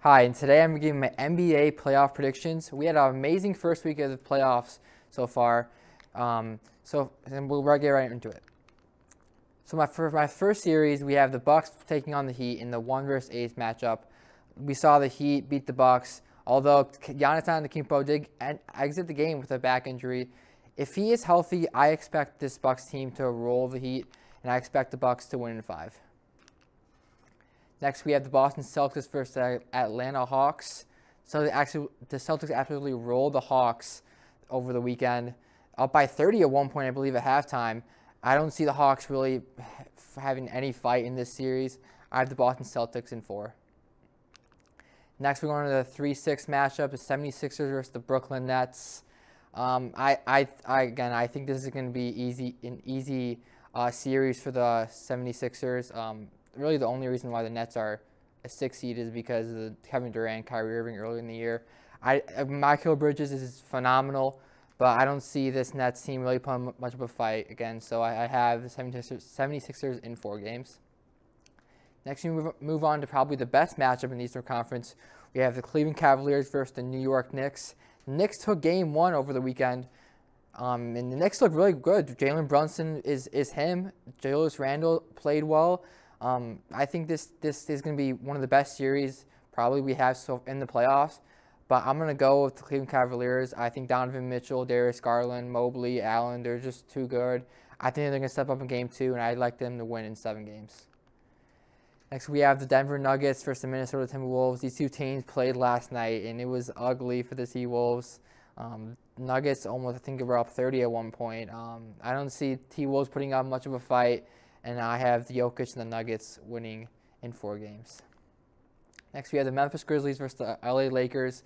Hi, and today I'm giving my NBA playoff predictions. We had an amazing first week of the playoffs so far, and we'll get right into it. So for my first series, we have the Bucks taking on the Heat in the 1 vs 8 matchup. We saw the Heat beat the Bucks, although Giannis Antetokounmpo did exit the game with a back injury. If he is healthy, I expect this Bucks team to roll the Heat, and I expect the Bucks to win in 5. Next, we have the Boston Celtics versus the Atlanta Hawks. So the Celtics absolutely rolled the Hawks over the weekend, up by 30 at one point, I believe, at halftime. I don't see the Hawks really having any fight in this series. I have the Boston Celtics in 4. Next, we're going to the 3-6 matchup, the 76ers versus the Brooklyn Nets. I think this is going to be an easy series for the 76ers. Really, the only reason why the Nets are a 6 seed is because of Kevin Durant, Kyrie Irving earlier in the year. Michael Bridges is phenomenal, but I don't see this Nets team really putting much of a fight again. So I have the 76ers in 4 games. Next, we move on to probably the best matchup in the Eastern Conference. We have the Cleveland Cavaliers versus the New York Knicks. The Knicks took Game 1 over the weekend, and the Knicks look really good. Jalen Brunson is him. Julius Randle played well. I think this is going to be one of the best series probably we have in the playoffs. But I'm going to go with the Cleveland Cavaliers. I think Donovan Mitchell, Darius Garland, Mobley, Allen, they're just too good. I think they're going to step up in Game 2, and I'd like them to win in 7 games. Next, we have the Denver Nuggets versus the Minnesota Timberwolves. These two teams played last night, and it was ugly for the T-Wolves. Nuggets almost, I think, were up 30 at one point. I don't see T-Wolves putting up much of a fight. And I have the Jokic and the Nuggets winning in 4 games. Next, we have the Memphis Grizzlies versus the LA Lakers.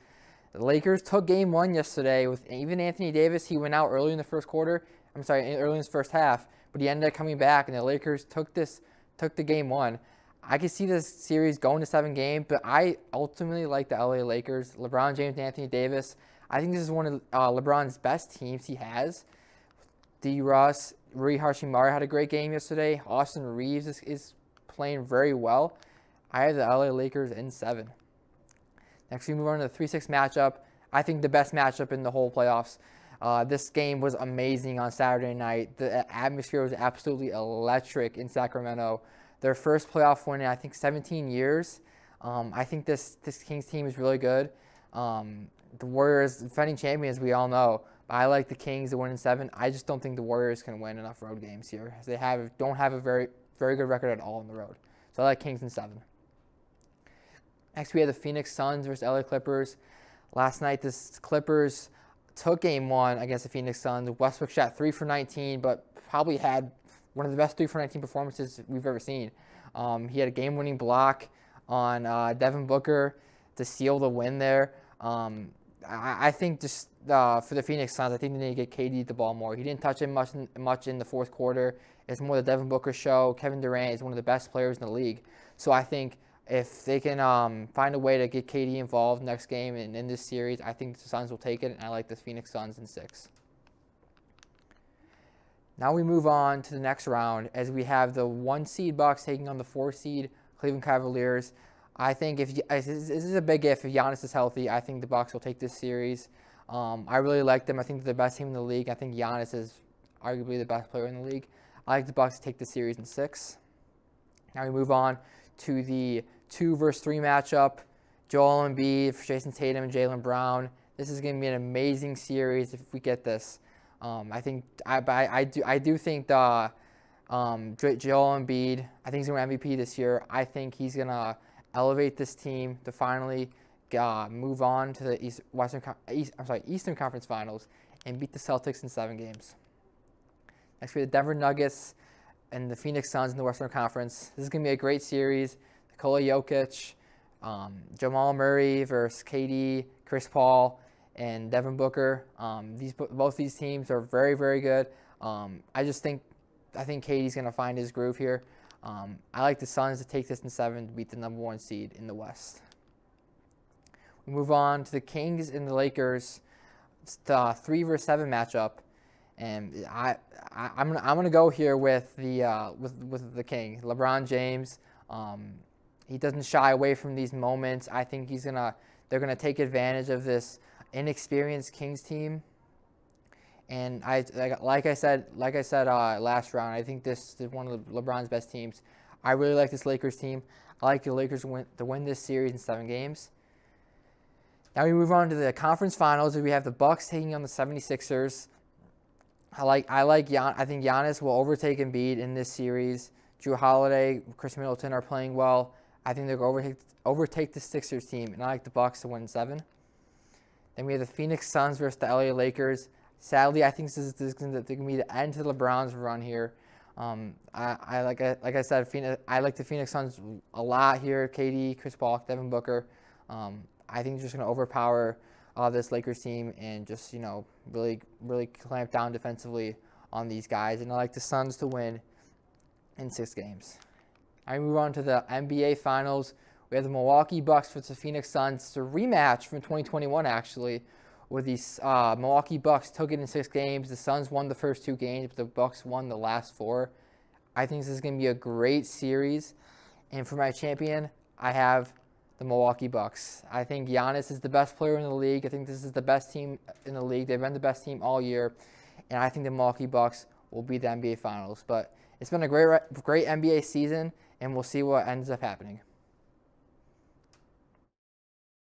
The Lakers took Game 1 yesterday with even Anthony Davis. He went out early in the early in his first half, but he ended up coming back, and the Lakers took the Game 1. I could see this series going to 7 games, but I ultimately like the LA Lakers. LeBron James and Anthony Davis. I think this is one of LeBron's best teams he has. D. Russ, Rui Hachimura had a great game yesterday. Austin Reeves is playing very well. I have the LA Lakers in 7. Next, we move on to the 3-6 matchup. I think the best matchup in the whole playoffs. This game was amazing on Saturday night. The atmosphere was absolutely electric in Sacramento. Their first playoff win in, I think, 17 years. I think this Kings team is really good. The Warriors, defending champions, we all know. I like the Kings to win in 7. I just don't think the Warriors can win enough road games here. They don't have a very good record at all on the road. So I like Kings in 7. Next, we have the Phoenix Suns versus LA Clippers. Last night, the Clippers took Game 1 against the Phoenix Suns. Westbrook shot 3 for 19, but probably had one of the best 3 for 19 performances we've ever seen. He had a game-winning block on Devin Booker to seal the win there. I think just for the Phoenix Suns, I think they need to get KD the ball more. He didn't touch it much in the fourth quarter. It's more the Devin Booker show. Kevin Durant is one of the best players in the league. So I think if they can find a way to get KD involved next game and in this series, I think the Suns will take it, and I like the Phoenix Suns in 6. Now we move on to the next round as we have the 1 seed Bucks taking on the 4 seed Cleveland Cavaliers. I think this is a big if Giannis is healthy, I think the Bucks will take this series. I really like them. I think they're the best team in the league. I think Giannis is arguably the best player in the league. I like the Bucks to take this series in 6. Now we move on to the 2 vs 3 matchup. Joel Embiid for Jason Tatum and Jaylen Brown. This is going to be an amazing series if we get this. I do think Joel Embiid, I think he's going to MVP this year. I think he's going to elevate this team to finally move on to the Eastern Conference Finals and beat the Celtics in 7 games. Next, we have the Denver Nuggets and the Phoenix Suns in the Western Conference. This is going to be a great series. Nikola Jokic, Jamal Murray versus KD, Chris Paul, and Devin Booker. Both these teams are very, very good. I think KD's going to find his groove here. I like the Suns to take this in 7 to beat the number 1 seed in the West. We move on to the Kings and the Lakers. It's the 3 vs 7 matchup, and I'm gonna go here with the King, LeBron James. He doesn't shy away from these moments. I think they're gonna take advantage of this inexperienced Kings team. And like I said last round, I think this is one of LeBron's best teams. I really like this Lakers team. I like the Lakers to win this series in 7 games. Now we move on to the conference finals. We have the Bucks taking on the 76ers. I think Giannis will overtake Embiid in this series. Drew Holiday, Chris Middleton are playing well. I think they're going to overtake the Sixers team, and I like the Bucks to win 7. Then we have the Phoenix Suns versus the LA Lakers. Sadly, I think this is going to be the end to LeBron's run here. Like I said, I like the Phoenix Suns a lot here. KD, Chris Paul, Devin Booker. I think they're just going to overpower this Lakers team and just really clamp down defensively on these guys. And I like the Suns to win in 6 games. I move on to the NBA Finals. We have the Milwaukee Bucks versus the Phoenix Suns. It's a rematch from 2021, actually, where these Milwaukee Bucks took it in 6 games. The Suns won the first 2 games, but the Bucks won the last 4. I think this is going to be a great series. And for my champion, I have the Milwaukee Bucks. I think Giannis is the best player in the league. I think this is the best team in the league. They've been the best team all year. And I think the Milwaukee Bucks will beat the NBA Finals. But it's been a great NBA season, and we'll see what ends up happening.